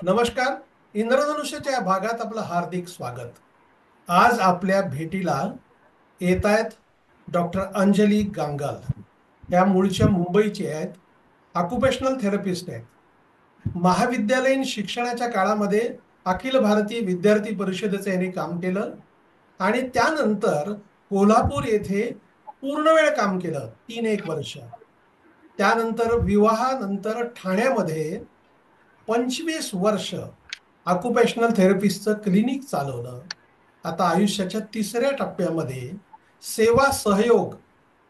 नमस्कार. इंद्रधनुष्याच्या या भागात आपलं हार्दिक स्वागत. आज आपल्या भेटीला येत आहेत डॉक्टर अंजली गांगल. या मूळच्या मुंबईचे आहेत. ऑक्युपेशनल थेरपिस्ट आहेत. महाविद्यालयीन शिक्षणाच्या काळामध्ये अखिल भारतीय विद्यार्थी परिषदेचं यांनी काम केलं आणि त्यानंतर कोल्हापूर येथे पूर्ण वेळ काम केलं 3 एक वर्ष. त्यानंतर विवाहानंतर ठाण्यामध्ये 25 वर्ष ऑक्युपेशनल थेरपिस्टचं क्लिनिक चालवलं. आता आयुष्याच्या तिसऱ्या टप्प्यामध्ये सेवा सहयोग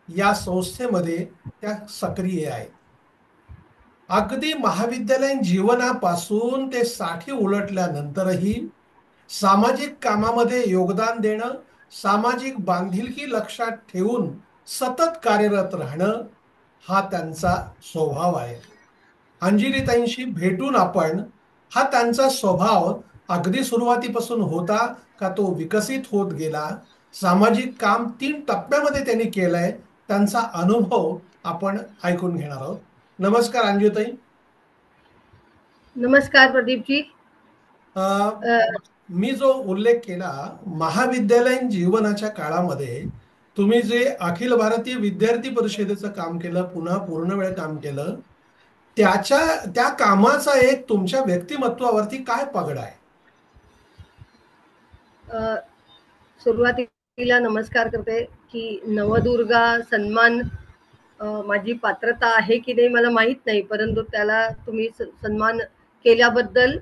या संस्थेमध्ये त्या सक्रिय आहेत. अगदी महाविद्यालयीन जीवनापासून ते 60 उलटल्यानंतरही सामाजिक कामामध्ये योगदान देणं, सामाजिक बांधिलकी लक्षात ठेवून सतत कार्यरत राहणं हा त्यांचा स्वभाव आहे. अंजलीताईंशी भेटून आपण हा त्यांचा स्वभाव अगदी सुरुवातीपासून होता का तो विकसित होत गेला, सामाजिक काम 3 टप्प्यामध्ये त्यांनी केलंय, त्यांचा अनुभव आपण ऐकून घेणार आहोत. नमस्कार अंजलीताई. नमस्कार प्रदीपजी. मी जो उल्लेख केला महाविद्यालयीन जीवनाच्या काळामध्ये तुम्ही जे अखिल भारतीय विद्यार्थी परिषदेचं काम केलं, पुन्हा पूर्ण वेळ काम केलं, त्या कामाचा एक तुमच्या व्यक्तिमत्वावरती काय पगडा आहे? सुरुवातीला नमस्कार करते की नवदुर्गा सन्मान माझी पात्रता आहे की नाही मला माहित नाही, परंतु त्याला तुम्ही सन्मान केल्याबद्दल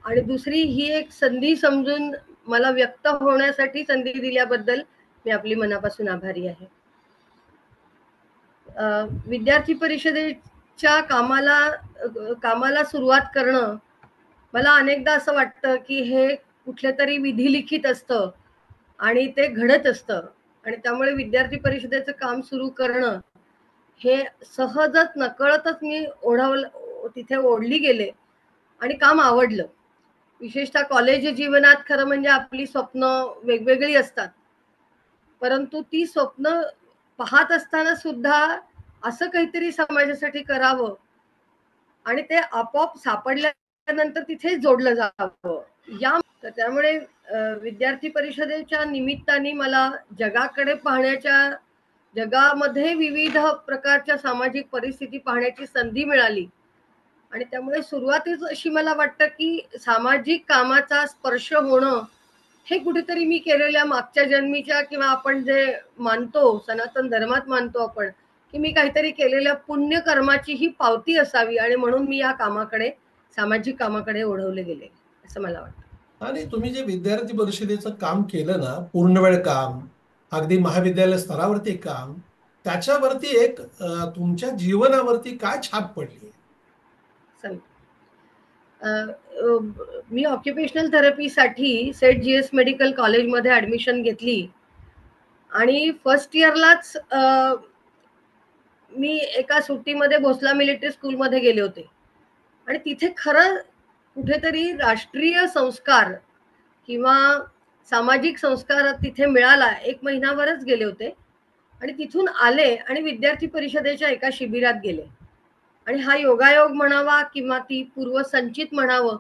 आणि दुसरी ही एक संधी समजून मला व्यक्त होण्यासाठी संधी दिल्याबद्दल मी आपली मनापासून आभारी आहे. विद्यार्थी परिषदेच्या कामाला सुरुवात करणं मला अनेकदा असं वाटतं की हे कुठल्या तरी विधिलिखित असतं आणि ते घडत असतं आणि त्यामुळे विद्यार्थी परिषदेचं काम सुरू करणं हे सहजच नकळतच मी तिथे ओढली गेले आणि काम आवडलं. विशेषतः कॉलेज जीवनात खरं म्हणजे आपली स्वप्न वेगवेगळी असतात, परंतु ती स्वप्न पाहत असताना सुद्धा असं काहीतरी समाजासाठी करावं आणि ते आपोआप सापडल्यानंतर तिथे जोडलं जावं त्यामुळे विद्यार्थी परिषदेच्या निमित्ताने मला जगाकडे पाहण्याच्या, जगामध्ये विविध प्रकारच्या सामाजिक परिस्थिती पाहण्याची संधी मिळाली आणि त्यामुळे सुरुवातीच अशी मला वाटतं की सामाजिक कामाचा स्पर्श होणं हे कुठेतरी मी केलेल्या मागच्या जन्मीच्या किंवा आपण जे मानतो सनातन धर्मात मानतो आपण की मी काहीतरी केलेल्या पुण्य कर्माची ही पावती असावी आणि म्हणून मी या कामाकडे, सामाजिक कामाकडे ओढवले गेले असं मला वाटतं. आणि तुम्ही जे विद्यार्थी परिषदेचं काम केलं ना, पूर्ण वेळ काम, अगदी महाविद्यालय स्तरावरती काम, त्याच्यावरती एक तुमच्या जीवनावरती काय छाप पडली? मी ऑक्युपेशनल थेरपीसाठी सेट जीएस मेडिकल कॉलेजमध्ये ऍडमिशन घेतली आणि फर्स्ट इयरलाच मी एका सुट्टीमध्ये भोसला मिलिटरी स्कूलमध्ये गेले होते आणि तिथे खरं कुठेतरी राष्ट्रीय संस्कार किंवा सामाजिक संस्कार तिथे मिळाला. 1 महिनाभरच गेले होते आणि तिथून आले आणि विद्यार्थी परिषदेच्या एका शिबिरात गेले आणि हा योगायोग म्हणावा किंवा ती पूर्वसंचित म्हणावं,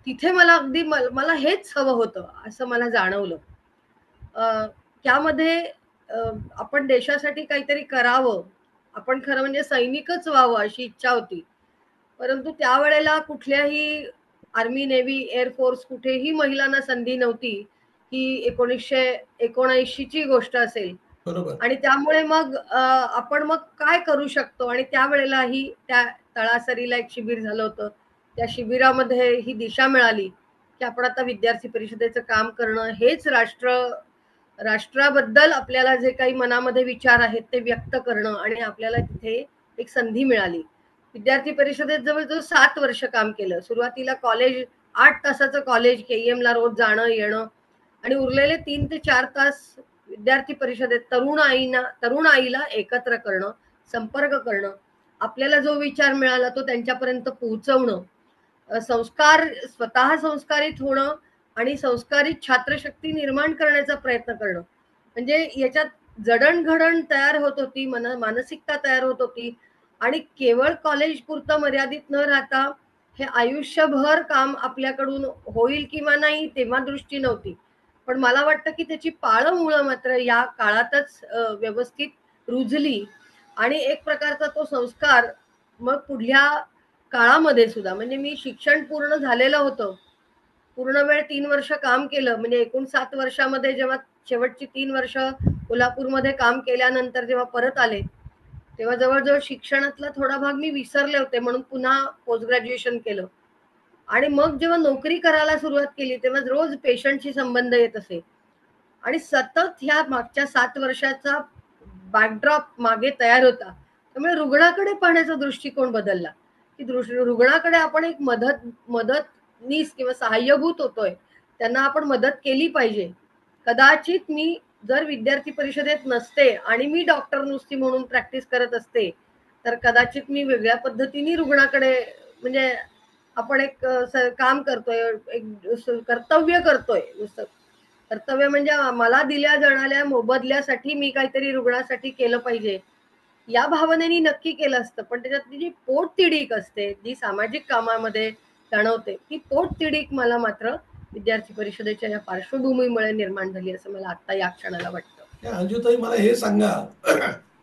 तिथे मला अगदी मला हेच हवं होतं असं मला जाणवलं. त्यामध्ये आपण देशासाठी काहीतरी करावं, आपण खरं म्हणजे सैनिकच व्हावं अशी इच्छा होती, परंतु त्यावेळेला कुठल्याही आर्मी, नेव्ही, एअरफोर्स कुठेही महिलांना संधी नव्हती. ही 1979 ची गोष्ट असेल. बरोबर. आणि त्यामुळे मग आपण मग काय करू शकतो आणि त्यावेळेलाही त्या तळासरीला एक शिबिर झालं होतं. त्या शिबिरामध्ये ही दिशा मिळाली की आपण आता विद्यार्थी परिषदेचं काम करणं हेच राष्ट्राबद्दल आपल्याला जे काही मनामध्ये विचार आहेत ते व्यक्त करणं आणि आपल्याला तिथे एक संधी मिळाली. विद्यार्थी परिषदेत जवळजवळ 7 वर्ष काम केलं. सुरुवातीला कॉलेज 8 तासाचं कॉलेज, KEM ला रोज जाणं येणं आणि उरलेले 3 ते 4 तास विद्यार्थी परिषदेत तरुण आईला एकत्र करणं, संपर्क करणं, आपल्याला जो विचार मिळाला तो त्यांच्यापर्यंत पोहोचवणं, स्वतः संस्कारित होणं आणि संस्कारित छात्रशक्ती निर्माण करण्याचा प्रयत्न करणं. म्हणजे याच्यात जडणघडण तयार होत होती, मानसिकता तयार होत होती आणि केवळ कॉलेज पुरतं मर्यादित न राहता हे आयुष्यभर काम आपल्याकडून होईल किंवा नाही तेव्हा दृष्टी नव्हती. पण मला वाटतं की त्याची पाळंमुळं मात्र या काळातच व्यवस्थित रुजली आणि एक प्रकारचा तो संस्कार मग पुढल्या काळामध्ये सुद्धा, म्हणजे मी शिक्षण पूर्ण झालेलं होतं. पूर्ण वेळ 3 वर्ष काम केलं, म्हणजे एकूण 7 वर्षामध्ये जेव्हा शेवटची 3 वर्ष कोल्हापूरमध्ये काम केल्यानंतर जेव्हा परत आले, तेव्हा जवळजवळ शिक्षणातला थोडा भाग मी विसरले होते, म्हणून पुन्हा पोस्ट ग्रॅज्युएशन केलं. आणि मग जेव्हा नोकरी करायला सुरुवात केली तेव्हा रोज पेशंटशी संबंध येत असे आणि सतत ह्या मागच्या 7 वर्षाचा बॅकड्रॉप मागे तयार होता. त्यामुळे रुग्णाकडे पाहण्याचा दृष्टिकोन बदलला, की रुग्णाकडे आपण एक मदतनीस किंवा सहाय्यभूत होतोय, त्यांना आपण मदत केली पाहिजे. कदाचित मी जर विद्यार्थी परिषदेत नसते आणि मी डॉक्टर नुसती म्हणून प्रॅक्टिस करत असते, तर कदाचित मी वेगळ्या पद्धतीने रुग्णाकडे, म्हणजे आपण एक काम करतोय, एक कर्तव्य करतोय. नुसतं कर्तव्य म्हणजे मला दिल्या जाणाऱ्या मोबदल्यासाठी मी काहीतरी रुग्णासाठी केलं पाहिजे, या भावनेने नक्की केलं असतं. पण त्याच्यातली जी पोटतिडीक असते, जी सामाजिक कामामध्ये जाणवते, ती पोटतिडीक मला मात्र विद्यार्थी परिषदेच्या या पार्श्वभूमीमुळे निर्माण झाली, असं मला आता या क्षणाला वाटतं. अंजुताई, मला हे सांगा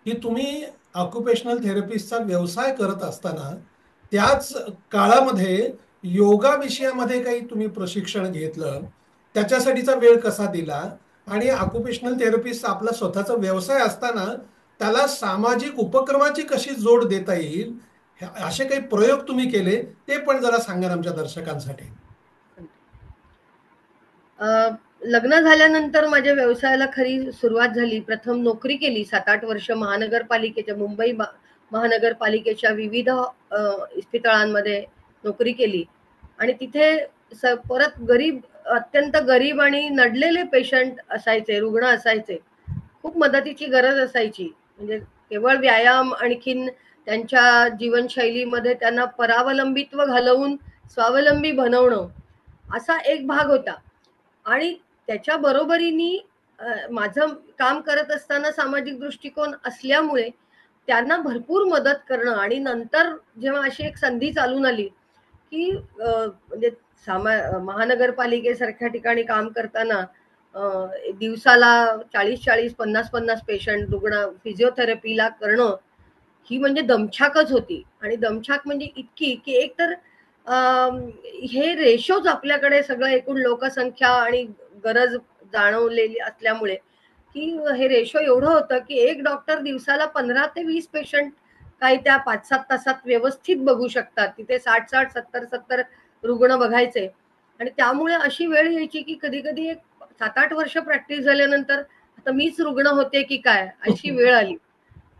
की तुम्ही ऑक्युपेशनल थेरपिस्टचा व्यवसाय करत असताना त्याच काळामध्ये योगा विषयामध्ये काही तुम्ही प्रशिक्षण घेतलं, त्याच्यासाठीचा वेळ कसा दिला, आणि ऑक्युपेशनल थेरपिस्ट आपला स्वतःचा व्यवसाय असताना त्याला सामाजिक उपक्रमाची कशी जोड देता येईल, असे काही प्रयोग तुम्ही केले ते पण जरा सांगा आमच्या दर्शकांसाठी. लग्न झाल्यानंतर माझ्या व्यवसायाला खरी सुरुवात झाली. प्रथम नोकरी केली 7-8 वर्ष महानगरपालिकेच्या, मुंबई महानगरपालिकेच्या विविध इस्पितळांमध्ये नोकरी केली आणि तिथे परत अत्यंत गरीब आणि नडलेले पेशंट असायचे, रुग्ण असायचे. खूप मदतीची गरज असायची. म्हणजे केवळ व्यायाम, आणखीन त्यांच्या जीवनशैलीमध्ये त्यांना परावलंबित्व घालवून स्वावलंबी बनवणं, असा एक भाग होता. आणि त्याच्या बरोबरीने माझं काम करत असताना सामाजिक दृष्टिकोन असल्यामुळे त्यांना भरपूर मदत करणं, आणि नंतर जेव्हा अशी एक संधी चालून आली की म्हणजे महानगरपालिकेसारख्या ठिकाणी काम करताना दिवसाला 40-40, 50-50 पेशंट रुग्ण फिजिओथेरपीला करणं, ही म्हणजे दमछाकच होती. आणि दमछाक म्हणजे इतकी की एकतर हे रेशोच आपल्याकडे सगळं एकूण लोकसंख्या आणि गरज जाणवलेली असल्यामुळे, की हे रेशो एवढं होतं की एक डॉक्टर दिवसाला 15 ते 20 पेशंट काही त्या 5-7 तासात व्यवस्थित बघू शकतात. तिथे 60-60, 70-70 रुग्ण बघायचे. आणि त्यामुळे अशी वेळ यायची की कधी-कधी एक 7-8 वर्ष प्रॅक्टिस झाल्यानंतर आता मीच रुग्ण होते की काय, अशी वेळ आली.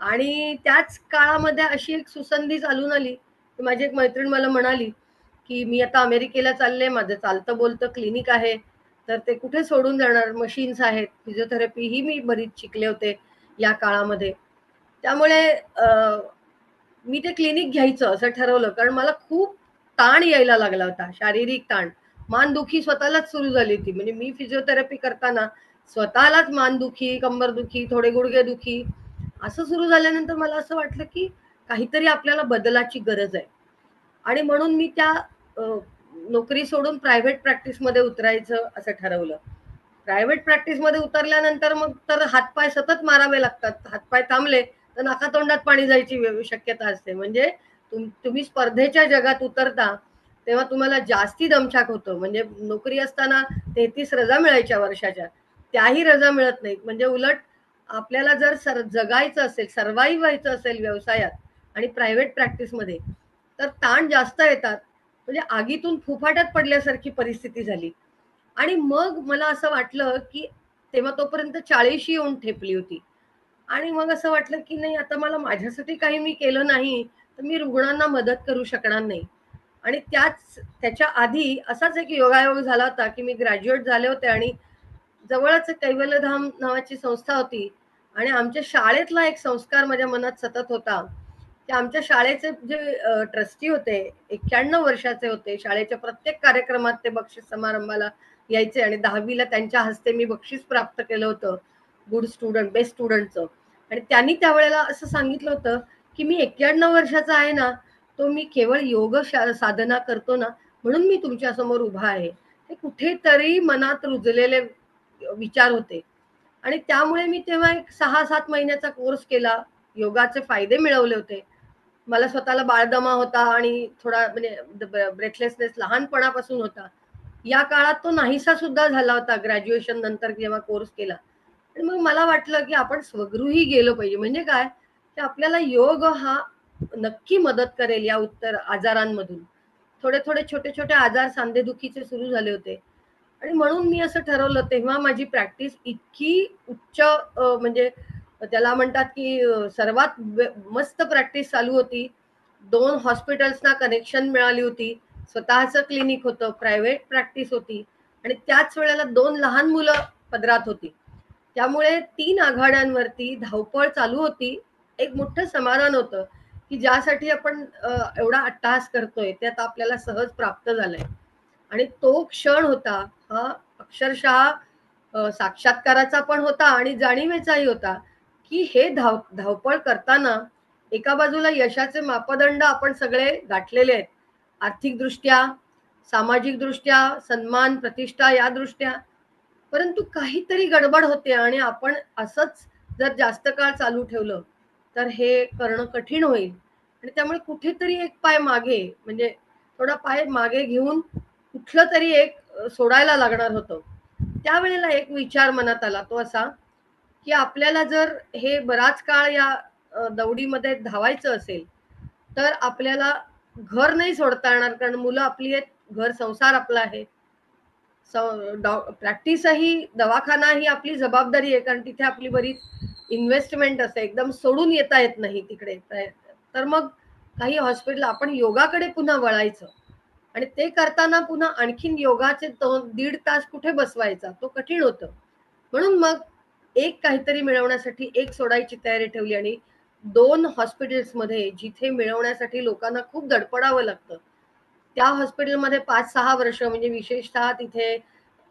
आणि त्याच काळामध्ये अशी एक सुसंधी चालून आली की माझी एक मैत्रीण मला म्हणाली की मी आता अमेरिकेला चालले, माझं चालतं बोलतं क्लिनिक आहे, तर ते कुठे सोडून जाणार, मशीन्स आहेत, फिजिओथेरपी ही मी बरीच शिकले होते या काळामध्ये. त्यामुळे मी ते क्लिनिक घ्यायचं असं ठरवलं, कारण मला खूप ताण यायला लागला होता, शारीरिक ताण. मानदुखी स्वतःलाच सुरू झाली होती. म्हणजे मी फिजिओथेरपी करताना स्वतःलाच मानदुखी, कंबरदुखी, थोडे गुडघेदुखी असं सुरू झाल्यानंतर मला असं वाटलं की काहीतरी आपल्याला बदलाची गरज आहे. आणि म्हणून मी त्या नोकरी सोडून प्रायव्हेट प्रॅक्टिसमध्ये उतरायचं असं ठरवलं. प्रायव्हेट प्रॅक्टिसमध्ये उतरल्यानंतर मग तर हातपाय सतत मारावे लागतात. हातपाय थांबले तर नाकातोंडात पाणी जायची शक्यता असते. म्हणजे तुम्ही स्पर्धेच्या जगात उतरता तेव्हा तुम्हाला जास्ती दमछाक होतं. म्हणजे नोकरी असताना 33 रजा मिळायच्या वर्षाच्या, त्याही रजा मिळत नाहीत. म्हणजे उलट आपल्याला जर जगायचं असेल, सर्व्हाइव्ह व्हायचं असेल व्यवसायात आणि प्रायव्हेट प्रॅक्टिसमध्ये, तर ताण जास्त येतात. म्हणजे आगीतून फुफाट्यात पडल्यासारखी परिस्थिती झाली. आणि मग मला असं वाटलं की तेव्हा तोपर्यंत 40 येऊन ठेपली होती. आणि मग असं वाटलं की नाही, आता मला माझ्यासाठी काही मी केलं नाही तर मी रुग्णांना मदत करू शकणार नाही. आणि त्याच्या आधी असाच एक योगायोग झाला होता की मी ग्रॅज्युएट झाले होते आणि जवळच कैवल्यधाम नावाची संस्था होती आणि आमच्या शाळेतला एक संस्कार माझ्या मनात सतत होता की आमच्या शाळेचे जे ट्रस्टी होते, 91 वर्षाचे होते. शाळेच्या प्रत्येक कार्यक्रमात ते बक्षीस समारंभाला यायचे आणि 10वीला त्यांच्या हस्ते मी बक्षीस प्राप्त केलं होतं, गुड स्टुडंट, बेस्ट स्टुडंटचं. आणि त्यांनी त्यावेळेला असं सांगितलं होतं की मी 91 वर्षाचा आहे ना, तो मी केवळ योग साधना करतो ना म्हणून मी तुमच्या समोर उभा आहे, हे कुठेतरी मनात रुजलेले विचार होते. आणि त्यामुळे मी तेव्हा एक 6-7 महिन्याचा कोर्स केला. योगाचे फायदे मिळवले होते. मला स्वतःला बाळदमा होता आणि थोडा म्हणजे ब्रेथलेसनेस लहानपणापासून होता. या काळात तो नाहीसा सुद्धा झाला होता ग्रॅज्युएशन नंतर जेव्हा कोर्स केला. आणि मग मला वाटलं की आपण स्वगृही गेलो पाहिजे. म्हणजे काय, की आपल्याला योग हा नक्की मदत करेल या उत्तर आजारांमधून. थोडे थोडे छोटे छोटे आजार सांधेदुखीचे सुरू झाले होते. आणि म्हणून मी असं ठरवलं तेव्हा माझी प्रॅक्टिस इतकी उच्च म्हणजे त्याला म्हणतात की सर्वात मस्त प्रॅक्टिस चालू होती. 2 हॉस्पिटल्सना कनेक्शन मिळाली होती. स्वतःचं क्लिनिक होतं, प्रायव्हेट प्रॅक्टिस होती आणि त्याच वेळेला 2 लहान मुलं पदरात होती. त्यामुळे 3 आघाड्यांवरती धावपळ चालू होती. एक मोठं समाधान होतं, की ज्यासाठी आपण एवढा अट्टहास करतोय ते आता आपल्याला सहज प्राप्त झालंय. आणि तो क्षण होता हा अक्षरशः साक्षात्काराचा पण होता आणि जाणीवेचाही होता, की हे धावपळ करताना एका बाजूला यशाचे मापदंड आपण सगळे गाठलेले आहेत. आर्थिकदृष्ट्या, सामाजिकदृष्ट्या, सन्मान, प्रतिष्ठा या दृष्ट्या. परंतु काहीतरी गडबड होते आणि आपण असंच जर जास्त काळ चालू ठेवलं, तर हे करणं कठीण होईल. आणि त्यामुळे कुठेतरी एक पाय मागे म्हणजे थोडा पाय मागे घेऊन कुठलं तरी एक सोडायला लागणार होतं. त्यावेळेला एक विचार मनात आला तो असा, की आपल्याला जर हे बराच काळ या दौडीमध्ये धावायचं असेल, तर आपल्याला घर नाही सोडता येणार कारण मुलं आपली आहेत, घर संसार आपला आहे. प्रॅक्टिसही दवाखाना ही आपली जबाबदारी आहे कारण तिथे आपली बरीच इन्व्हेस्टमेंट असते. एकदम सोडून येता येत नाही तिकडे. तर मग काही हॉस्पिटल आपण योगाकडे पुन्हा वळायचं आणि ते करताना पुन्हा आणखीन योगाचे 1.5 तास कुठे बसवायचा तो कठीण होतं. म्हणून मग एक काहीतरी मिळवण्यासाठी एक सोडायची तयारी ठेवली आणि 2 हॉस्पिटल्समध्ये जिथे मिळवण्यासाठी लोकांना खूप धडपडावं लागतं. त्या हॉस्पिटलमध्ये 5-6 वर्ष म्हणजे विशेषतः तिथे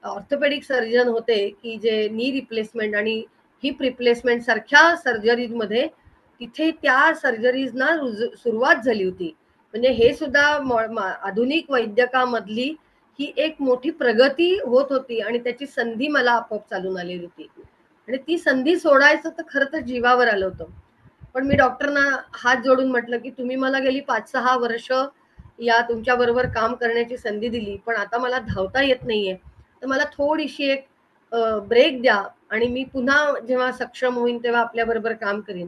ऑर्थोपेडिक सर्जन होते, की जे नी रिप्लेसमेंट आणि हिप रिप्लेसमेंट सारख्या सर्जरीजमध्ये तिथे त्या सर्जरीजना सुरुवात झाली होती. म्हणजे हे सुद्धा आधुनिक वैद्यकामधली ही एक मोठी प्रगती होत होती आणि त्याची संधी मला आपोआप चालून आलेली होती. आणि ती संधी सोडायचं तर खरं तर जीवावर आलं होतं. पण मी डॉक्टरना हात जोडून म्हटलं, की तुम्ही मला गेली 5-6 वर्ष या तुमच्या बरोबर काम करण्याची संधी दिली, पण आता मला धावता येत नाहीये. तर मला थोडीशी एक ब्रेक द्या आणि मी पुन्हा जेव्हा सक्षम होईन तेव्हा आपल्या बरोबर काम करीन.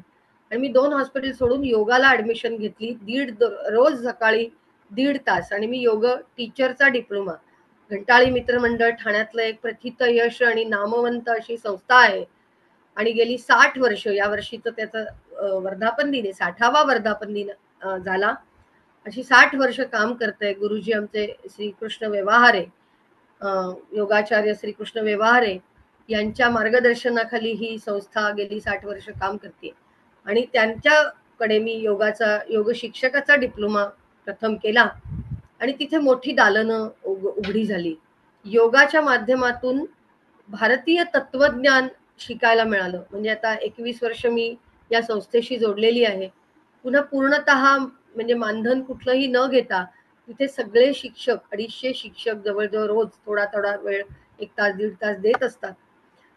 आणि मी 2 हॉस्पिटल सोडून योगाला ऍडमिशन घेतली. रोज सकाळी 1.5 तास आणि मी योग टीचरचा डिप्लोमा. घंटाळी मित्रमंडळ ठाण्यातलं एक प्रथित यश आणि नामवंत अशी संस्था आहे आणि गेली 60 वर्ष या वर्षीचं त्याचं वर्धापन दिन आहे, 60वा वर्धापन दिन झाला. अशी 60 वर्ष काम करते गुरुजी आमचे श्रीकृष्ण व्यवहारे, योगाचार्य श्रीकृष्ण व्यवहारे यांच्या मार्गदर्शनाखाली ही संस्था गेली 60 वर्ष काम करते. आणि त्यांच्याकडे मी योग शिक्षकाचा डिप्लोमा प्रथम केला आणि तिथे मोठी दालनं उघडी झाली. योगाच्या माध्यमातून भारतीय तत्वज्ञान शिकायला मिळालं. म्हणजे आता 21 वर्ष मी या संस्थेशी जोडलेली आहे. पुन्हा पूर्णतः म्हणजे मानधन कुठलंही न घेता तिथे सगळे शिक्षक 250 शिक्षक जवळजवळ रोज थोडा थोडा वेळ 1 तास 1.5 तास देत असतात.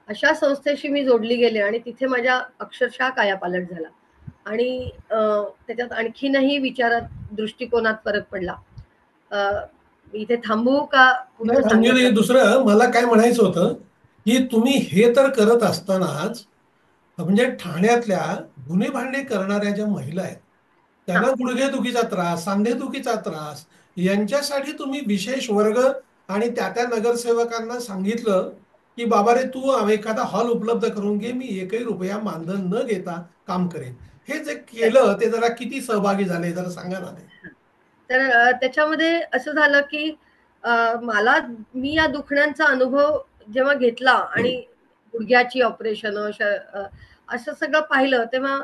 अशा संस्थेशी मी जोडली गेले आणि तिथे माझ्या अक्षरशः कायापालट झाला आणि त्याच्यात आणखीनही विचारात दृष्टिकोनात फरक पडला. इथे थांबू का पुढचं अंजली, सांगण्यासाठी? दुसरं मला काय म्हणायचं होतं, की तुम्ही हे तर करत असतानाच म्हणजे ठाण्यातल्या गुन्हे भांडे करणाऱ्या ज्या महिला आहेत हा. त्यांना गुडघेदुखीचा त्रास, सांधेदुखीचा त्रास, यांच्यासाठी तुम्ही विशेष वर्ग आणि त्या नगरसेवकांना सांगितलं की बाबा रे, तू एखादा हॉल उपलब्ध करून घे, मी एकही रुपया मानधन न घेता काम करेन. हे जे केलं ते जरा किती सहभागी झाले जरा सांगा ना ते. तर त्याच्यामध्ये असं झालं की मला मी या दुखण्यांचा अनुभव जेव्हा घेतला आणि गुडघ्याची ऑपरेशन असं सगळं पाहिलं तेव्हा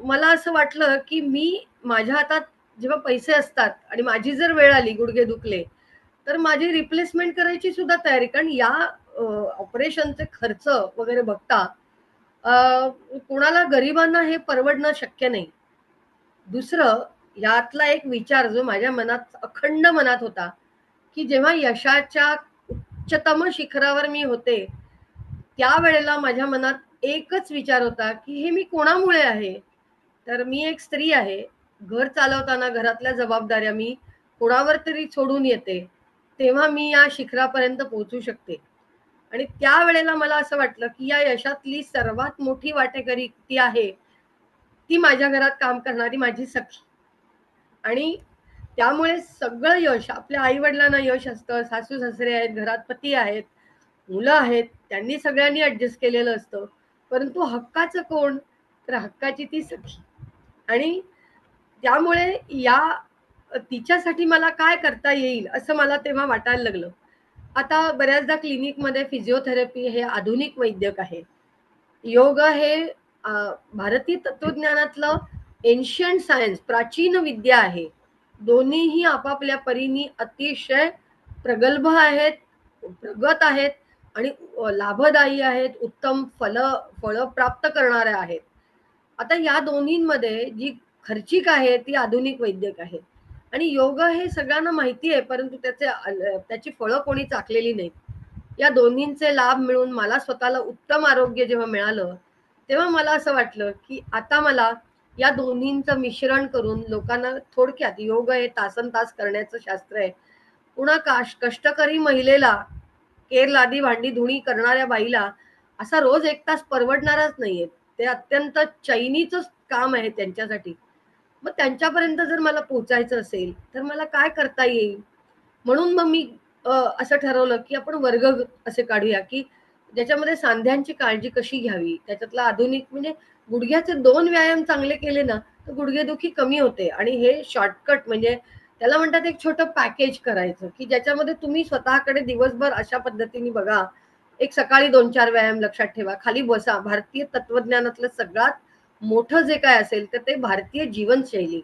मला असं वाटलं की मी माझ्या हातात जेव्हा पैसे असतात आणि माझी जर वेळ आली गुडघे दुखले तर माझी रिप्लेसमेंट करायची सुद्धा तयारी. कारण या ऑपरेशनचे खर्च वगैरे बघता कोणाला गरिबांना हे परवडणं शक्य नाही. दुसरं यातला एक विचार जो माझ्या मनात अखंड मनात होता, की जेव्हा यशाच्या उच्चतम शिखरावर मी होते, त्यावेळेला माझ्या मनात एकच विचार होता, की हे मी कोणामुळे आहे? तर मी एक स्त्री आहे. घर चालवताना घरातल्या जबाबदाऱ्या मी कोणावर तरी सोडून येते. तेव्हा मी या शिखरापर्यंत पोहोचू शकते. आणि त्यावेळेला मला असं वाटलं, की या यशातली सर्वात मोठी वाटेकरी ती आहे, ती माझ्या घरात काम करणारी माझी सखी. आणि त्यामुळे सगळं यश आपल्या आई-वडिलांना यश असतं, सासू-सासरे आहेत, घरात पती आहेत, मुलं आहेत, त्यांनी सगळ्यांनी ॲडजस्ट केलेलं असतं. परंतु हक्काचं कोण? तर हक्काची ती सखी. आणि त्यामुळे तिच्यासाठी मला काय करता येईल असं मला तेव्हा वाटायला लागलं. आता बऱ्याचदा क्लिनिकमध्ये फिजिओथेरपी हे आधुनिक वैद्यक आहे. योग हे अ, भारतीय तत्वज्ञानातलं एन्शियंट सायन्स, प्राचीन विद्या आहे. दोन्हीही आपापल्या परीने अतिशय प्रगल्भ आहेत, प्रगत आहेत आणि लाभदायी आहेत, उत्तम फळं प्राप्त करणाऱ्या आहेत. आता या दोन्हींमध्ये जी खर्चिक आहे ती आधुनिक वैद्यक आहे. आणि योग हे सगळ्यांना माहिती आहे, परंतु त्याची फळं कोणी चाखलेली नाहीत. या दोन्हींचे लाभ मिळून मला स्वतःला उत्तम आरोग्य जेव्हा मिळालं, तेव्हा मला असं वाटलं, की आता मला या दोन्हींचं मिश्रण करून लोकांना थोडक्यात योग हे तासनतास करण्याचं शास्त्र आहे. पुन्हा कष्टकरी महिलेला, केर, लादी, भांडी, धुणी करणाऱ्या बाईला असा रोज 1 तास परवडणारच नाहीये. ते अत्यंत चैनीचं काम आहे त्यांच्यासाठी. मग त्यांच्यापर्यंत जर मला पोहोचायचं असेल, तर मला काय करता येईल? म्हणून मग मी असं ठरवलं, की आपण वर्ग असे काढूया, की ज्याच्यामध्ये सांध्यांची काळजी कशी घ्यावी, त्याच्यातला आधुनिक म्हणजे गुडघ्याचे 2 व्यायाम चांगले केले ना, तर गुडघेदुखी कमी होते. आणि हे शॉर्टकट म्हणजे त्याला म्हणतात एक छोटं पॅकेज करायचं, की ज्याच्यामध्ये तुम्ही स्वतःकडे दिवसभर अशा पद्धतीने बघा. एक सकाळी 2-4 व्यायाम लक्षात ठेवा. खाली बसा. भारतीय तत्वज्ञानातलं सगळ्यात मोठं जे काय असेल, तर ते भारतीय जीवनशैली.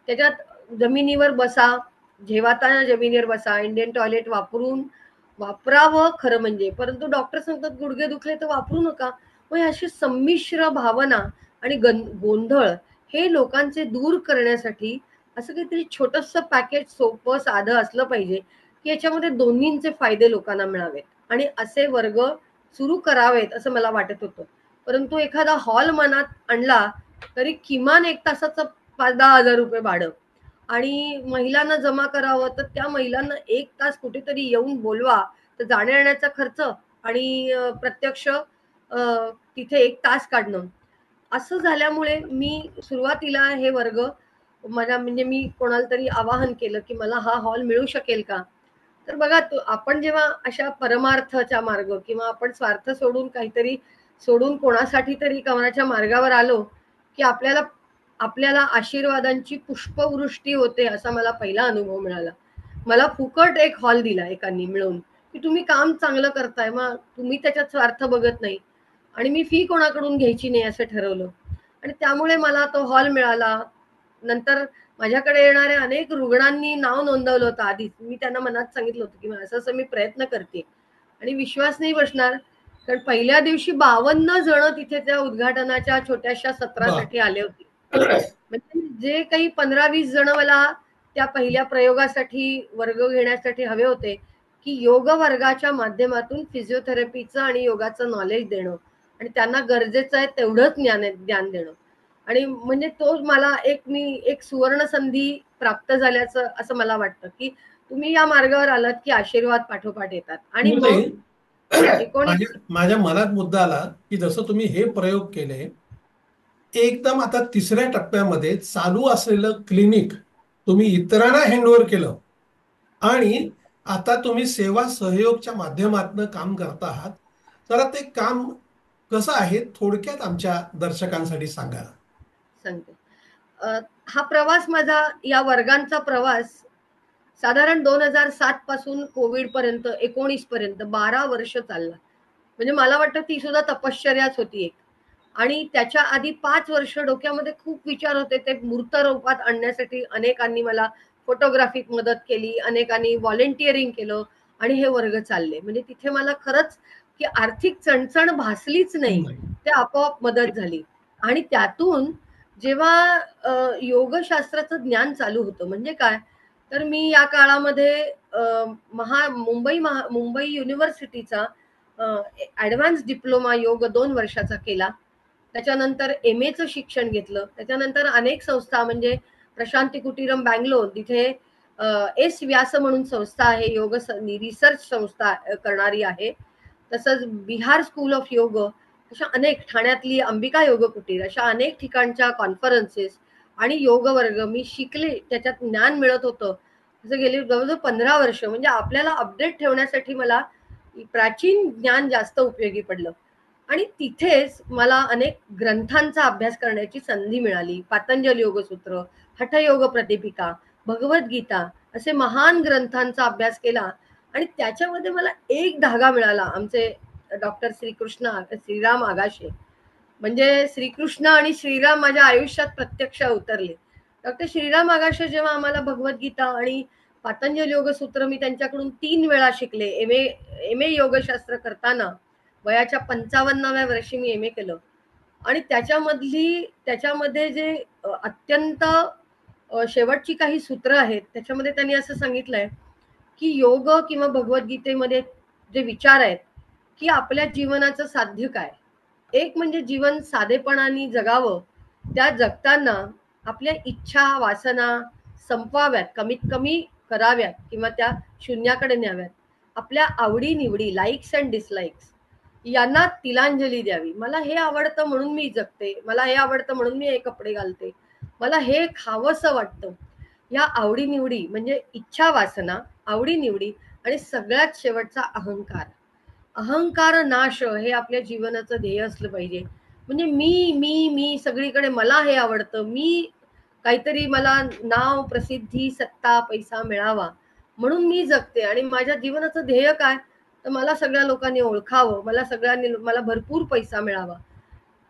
त्याच्यात जमिनीवर बसा, जेवताना जमिनीवर बसा, इंडियन टॉयलेट वापरावं खरं म्हणजे. परंतु डॉक्टर सांगतात गुडघे दुखले तर वापरू नका. मग अशी संमिश्र भावना आणि गोंधळ हे लोकांचे दूर करण्यासाठी असं काहीतरी छोटंसं पॅकेज सोपं साधं असलं पाहिजे, की याच्यामध्ये दोन्हींचे फायदे लोकांना मिळावेत. आणि असे वर्ग सुरू करावेत असं मला वाटत होतं. परंतु एखादा हॉल मनात आणला तरी किमान 1 तासाचं 5-10 हजार रुपये भाडं. आणि महिलांना जमा करावं, तर त्या महिलांना 1 तास कुठेतरी येऊन बोलवा. तर जाण्या-येण्याचा खर्च आणि प्रत्यक्ष तिथे 1 तास काढणं. असं झाल्यामुळे मी सुरुवातीला हे वर्ग म्हणजे मी कोणाला तरी आवाहन केलं, की मला हा हॉल मिळू शकेल का? तर बघा आपण जेव्हा अशा परमार्थाचा मार्ग किंवा आपण स्वार्थ सोडून काहीतरी सोडून कोणासाठी तरी कोणाच्या मार्गावर आलो, की आपल्याला आपल्याला आशीर्वादांची पुष्पवृष्टी होते असा मला पहिला अनुभव मिळाला. मला फुकट एक हॉल दिला एकांनी मिळून, की तुम्ही काम चांगलं करताय, मग तुम्ही त्याच्यात स्वार्थ बघत नाही. आणि मी फी कोणाकडून घ्यायची नाही असं ठरवलं. आणि त्यामुळे मला तो हॉल मिळाला. नंतर माझ्याकडे येणाऱ्या अनेक रुग्णांनी नाव नोंदवलं होतं आधीच. मी त्यांना मनात सांगितलं होतं, की असं-असं मी प्रयत्न करते. आणि विश्वास नाही बसणार, कारण पहिल्या दिवशी 52 जण तिथे त्या उद्घाटनाच्या छोट्याशा वा. सत्रासाठी आले होते. म्हणजे जे काही 15-20 जण मला त्या पहिल्या प्रयोगासाठी वर्ग घेण्यासाठी हवे होते, की योग वर्गाच्या माध्यमातून फिजिओथेरपीचं आणि योगाचं नॉलेज देणं आणि त्यांना गरजेचं आहे तेवढंच ज्ञान देणं. आणि म्हणजे तो मला एक सुवर्ण संधी प्राप्त झाल्याचं असं मला वाटतं, की तुम्ही या मार्गावर आलात, की आशीर्वाद पाठोपाठ येतात. आणि नाही, मग 19 माझ्या मनात मुद्दा आला, की जसं तुम्ही हे प्रयोग केले, एकदम आता तिसऱ्या टप्प्यामध्ये चालू असलेलं क्लिनिक तुम्ही इतरांना हँडओव्हर केलं आणि आता तुम्ही सेवा सहयोगच्या माध्यमातून काम करत आहात. तर ते काम कसं आहे थोडक्यात आमच्या दर्शकांसाठी सांगा. सांगते. हा प्रवास माझा या वर्गांचा प्रवास साधारण 2007 पासून कोविड पर्यंत 19 पर्यंत 12 वर्ष चालला. म्हणजे मला वाटतं ती सुद्धा तपश्चर्याच होती एक. आणि त्याच्या आधी 5 वर्ष डोक्यामध्ये खूप विचार होते. ते मूर्त रूपात आणण्यासाठी अनेकांनी मला फोटोग्राफीत मदत केली, अनेकांनी व्हॉलंटिअरिंग केलं आणि हे वर्ग चालले. म्हणजे तिथे मला खरंच की आर्थिक चणचण भासलीच नाही. नाही. ते आपोआप मदत झाली. आणि त्यातून जेव्हा योगशास्त्राचं ज्ञान चालू होतं म्हणजे काय, तर मी या काळामध्ये मुंबई युनिव्हर्सिटीचा ॲडव्हान्स डिप्लोमा योग 2 वर्षाचा केला. त्याच्यानंतर MA चं शिक्षण घेतलं. त्याच्यानंतर अनेक संस्था म्हणजे प्रशांती कुटीरम बँगलोर तिथे एस व्यास म्हणून संस्था आहे, रिसर्च संस्था करणारी आहे. तसंच बिहार स्कूल ऑफ योग, अशा अनेक, ठाण्यातली अंबिका योग कुटीर, अशा अनेक ठिकाणच्या कॉन्फरन्सेस आणि योग वर्ग मी शिकले, त्याच्यात ज्ञान मिळत होतं. असं गेली जवळजवळ 15 वर्ष. म्हणजे आपल्याला अपडेट ठेवण्यासाठी मला प्राचीन ज्ञान जास्त उपयोगी पडलं. आणि तिथेच मला अनेक ग्रंथांचा अभ्यास करण्याची संधी मिळाली. पातंजल योगसूत्र, हठयोग प्रतिपिका, भगवद्गीता, असे महान ग्रंथांचा अभ्यास केला. आणि त्याच्यामध्ये मला एक धागा मिळाला, आमचे डॉक्टर श्रीराम आगाशे. म्हणजे श्रीकृष्ण आणि श्रीराम माझ्या आयुष्यात प्रत्यक्ष उतरले. डॉक्टर श्रीराम आगाशे जेव्हा आम्हाला भगवद्गीता आणि पातंजल योगसूत्र मी त्यांच्याकडून 3 वेळा शिकले. एम ए योगशास्त्र करताना वयाच्या 55व्या वर्षी मी MA केलं. आणि त्याच्यामध्ये जे अत्यंत शेवटची काही सूत्र आहेत, त्याच्यामध्ये त्यांनी असं सांगितलंय की योग किंवा भगवद्गीतेमध्ये जे विचार आहेत की आपल्या जीवनाचं साध्य काय. एक म्हणजे जीवन साधेपणाने जगावं, त्या जगताना आपल्या इच्छा वासना संपवाव्यात, कमीत कमी कराव्यात किंवा त्या शून्याकडे न्याव्यात. आपल्या आवडी निवडी, लाईक्स अँड डिसलाईक्स यांना तिलांजली द्यावी. मला हे आवडतं म्हणून मी जगते, मला हे आवडतं म्हणून मी हे कपडे घालते, मला हे खावंसं वाटतं. या आवडी निवडी म्हणजे इच्छा वासना, आवडी निवडी आणि सगळ्यात शेवटचा अहंकार. अहंकार नाश हे आपल्या जीवनाचं ध्येय असलं पाहिजे. म्हणजे मी सगळीकडे मला हे आवडतं, मी काहीतरी, मला नाव प्रसिद्धी सत्ता पैसा मिळावा म्हणून मी जगते. आणि माझ्या जीवनाचं ध्येय काय, तर मला सगळ्या लोकांनी ओळखावं, मला भरपूर पैसा मिळावा.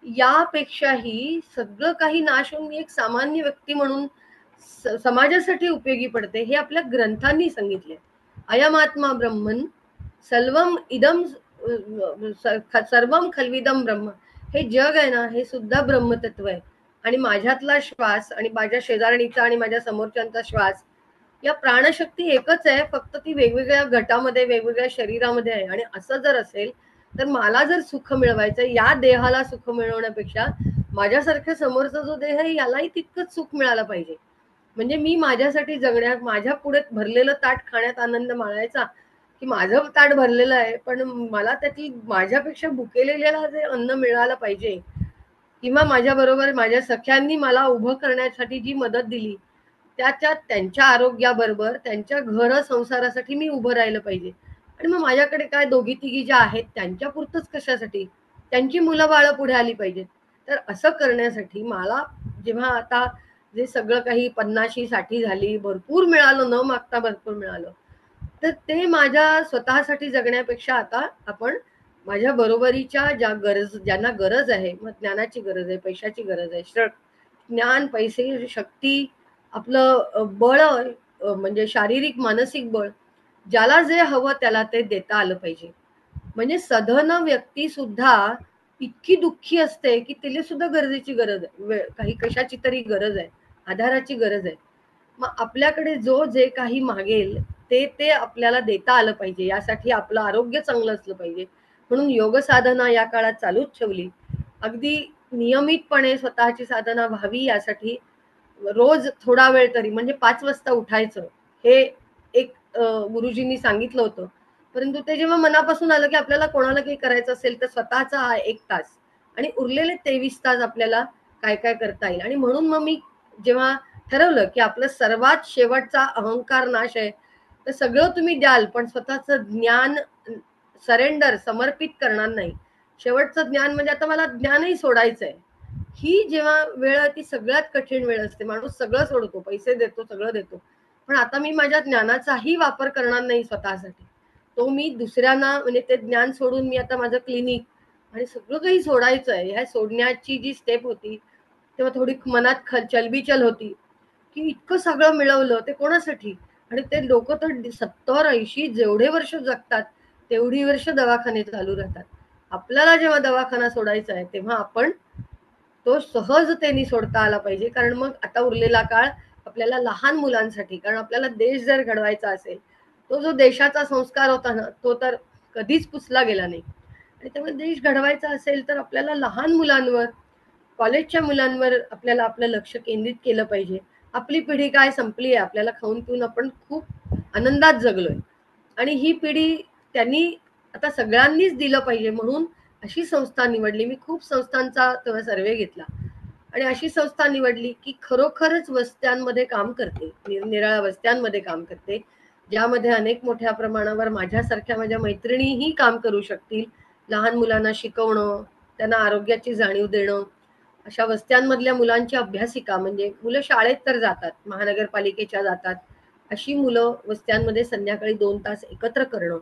यापेक्षाही सगळं काही नाश होऊन मी एक सामान्य व्यक्ती म्हणून समाजासाठी उपयोगी पडते, हे आपल्या ग्रंथांनी सांगितले. अयमात्मा ब्रह्मन सर्वम इदम सर्वम खल्विदम ब्रह्म. हे जग आहे ना, हे सुद्धा ब्रह्मतत्व आहे. आणि माझ्यातला श्वास आणि माझ्या शेजारणीचा आणि माझ्या समोरच्यांचा श्वास, या प्राणशक्ती एकच आहे, फक्त ती वेगवेगळ्या गटामध्ये, वेगवेगळ्या शरीरामध्ये आहे. आणि असं जर असेल तर मला जर सुख मिळवायचं, या देहाला सुख मिळवण्यापेक्षा माझ्यासारख्या समोरचा जो देह आहे यालाही तितकंच सुख मिळालं पाहिजे. म्हणजे मी माझ्यासाठी जगण्यात, माझ्या पुढे भरलेलं ताट खाण्यात आनंद मानायचा, की माझं ताट भरलेलं आहे पण मला त्यातली माझ्यापेक्षा भुकेलेल्याला जे अन्न मिळालं पाहिजे, किंवा माझ्या बरोबर माझ्या सख्यांनी मला उभं करण्यासाठी जी मदत दिली, त्याच्यात त्यांच्या आरोग्याबरोबर त्यांच्या घर संसारासाठी मी उभं राहिलं पाहिजे. आणि मग माझ्याकडे काय दोघी तिघी ज्या आहेत त्यांच्या पुरतच कशासाठी, त्यांची मुलं बाळ पुढे आली पाहिजेत. तर असं करण्यासाठी मला जेव्हा आता जे सगळं काही 50-60 झाली, भरपूर मिळालं, न मागता भरपूर मिळालं, तर ते माझ्या स्वतःसाठी जगण्यापेक्षा आता आपण माझ्या बरोबरीच्या ज्यांना गरज आहे, मग ज्ञानाची गरज आहे, पैशाची गरज आहे, ज्ञान, पैसे, शक्ती, आपलं बळ, म्हणजे शारीरिक मानसिक बळ, ज्याला जे हवं त्याला ते देता आलं पाहिजे. म्हणजे सधन व्यक्ती सुद्धा इतकी दुःखी असते की तिला सुद्धा गरजेची गरज आहे, काही कशाची तरी गरज आहे, आधाराची गरज आहे. मग आपल्याकडे जो जे काही मागेल ते ते आपल्याला देता आलं पाहिजे. यासाठी आपलं आरोग्य चांगलं असलं पाहिजे. म्हणून योग साधना या काळात चालूच ठेवली. अगदी नियमितपणे स्वतःची साधना व्हावी यासाठी रोज थोडा वेळ तरी, म्हणजे 5 वाजता उठायचं, हे एक गुरुजींनी सांगितलं होतं. परंतु ते जेव्हा मनापासून आलं की आपल्याला कोणाला काही करायचं असेल तर स्वतःचा हा 1 तास आणि उरलेले 23 तास आपल्याला काय काय करता येईल. आणि म्हणून मग मी जेव्हा ठरवलं की आपलं सर्वात शेवटचा अहंकार नाश आहे, तर सगळं तुम्ही द्याल पण स्वतःचं ज्ञान समर्पित करणार नाही. शेवटचं ज्ञान म्हणजे आता मला ज्ञानही सोडायचंय. ही जेव्हा वेळ, ती सगळ्यात कठीण वेळ असते. माणूस सगळं सोडतो, पैसे देतो, सगळं देतो, पण आता मी माझ्या ज्ञानाचाही वापर करणार नाही स्वतःसाठी. तो मी दुसऱ्यांना, म्हणजे ते ज्ञान सोडून मी आता माझं क्लिनिक आणि सगळं काही सोडायचं आहे. ह्या सोडण्याची जी स्टेप होती तेव्हा थोडी मनात चलबिचल होती की इतकं सगळं मिळवलं ते कोणासाठी. आणि ते लोक तर 70-80 जेवढे वर्ष जगतात तेवढी वर्ष दवाखाने चालू राहतात. आपल्याला जेव्हा दवाखाना सोडायचा आहे तेव्हा आपण तो सहजतेने सोडता आला पाहिजे. कारण मग आता उरलेला काळ आपल्याला लहान मुलांसाठी, कारण आपल्याला देश जर घडवायचा असेल, तो जो देशाचा संस्कार होता ना, तो तर कधीच पुसला गेला नाही. आणि त्यामुळे देश घडवायचा असेल तर आपल्याला लहान मुलांवर, कॉलेजच्या मुलांवर आपल्याला आपलं लक्ष केंद्रित केलं पाहिजे. आपली पिढी काय संपली आहे, आपल्याला खाऊन पिऊन आपण खूप आनंदात जगलोय आणि ही पिढी त्यांनी आता सगळ्यांनीच दिलं पाहिजे म्हणून अशी संस्था निवडली. मी खूप संस्थांचा तेव्हा सर्वे घेतला आणि अशी संस्था निवडली की खरोखरच वस्त्यांमध्ये काम करते, निरनिराळ्या वस्त्यांमध्ये काम करते, ज्यामध्ये अनेक मोठ्या प्रमाणावर माझ्यासारख्या माझ्या मैत्रिणीही काम करू शकतील. लहान मुलांना शिकवणं, त्यांना आरोग्याची जाणीव देणं, अशा वस्त्यांमधल्या मुलांची अभ्यासिका, म्हणजे मुलं शाळेत तर जातात, महानगरपालिकेच्या जातात, अशी मुलं वस्त्यांमध्ये संध्याकाळी 2 तास एकत्र करणं,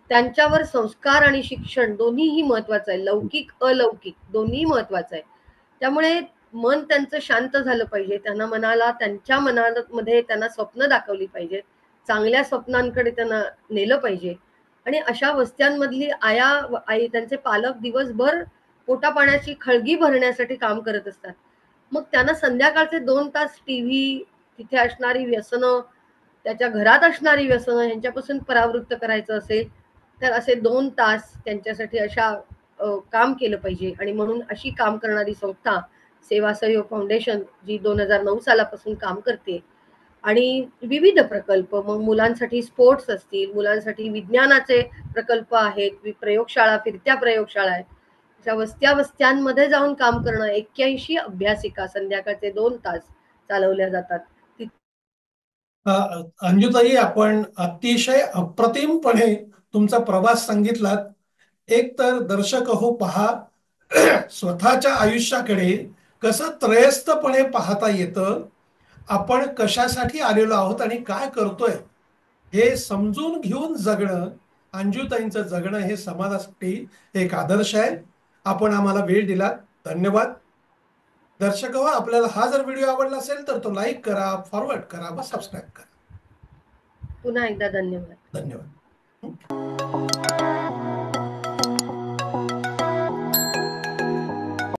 त्यांच्यावर संस्कार आणि शिक्षण दोन्हीही महत्वाचं आहे, लौकिक अलौकिक दोन्ही महत्वाचं आहे. त्यामुळे मन त्यांचं शांत झालं पाहिजे, त्यांना मनाला त्यांच्या मनामध्ये त्यांना स्वप्न दाखवली पाहिजे, चांगल्या स्वप्नांकडे त्यांना नेलं पाहिजे. आणि अशा वस्त्यांमधली आई त्यांचे पालक दिवसभर पोटापाण्याची खळगी भरण्यासाठी काम करत असतात. मग त्यांना संध्याकाळचे 2 तास टीव्ही, तिथे असणारी व्यसनं, त्याच्या घरात असणारी व्यसनं यांच्यापासून परावृत्त करायचं असेल तर असे 2 तास त्यांच्यासाठी अशा काम केलं पाहिजे. आणि म्हणून अशी काम करणारी संस्था सेवा सहयोग फाउंडेशन, जी 2009 सालापासून काम करते, आणि विविध प्रकल्प, मग मुलांसाठी स्पोर्ट्स असतील, मुलांसाठी विज्ञानाचे प्रकल्प आहेत, प्रयोगशाळा, फिरत्या प्रयोगशाळा आहेत, अशा वस्त्या वस्त्यांमध्ये जाऊन काम करणं, 81 अभ्यासिका संध्याकाळचे 2 तास चालवल्या जातात. अंजुताई, आपण अतिशय अप्रतिमपणे तुमचा प्रवास सांगितलात. एक तर दर्शक हो पहा, स्वतःच्या आयुष्याकडे कसं त्रयस्थपणे पाहता येतं, आपण कशासाठी आलेलो आहोत आणि काय करतोय हे समजून घेऊन जगणं. अंजुताईंचं जगणं हे समाजासाठी एक आदर्श आहे. आपण आम्हाला वेळ दिला, धन्यवाद. दर्शक हो, आपल्याला हा जर व्हिडिओ आवडला असेल तर तो लाईक करा, फॉरवर्ड करा व सबस्क्राईब करा. पुन्हा एकदा धन्यवाद. धन्यवाद.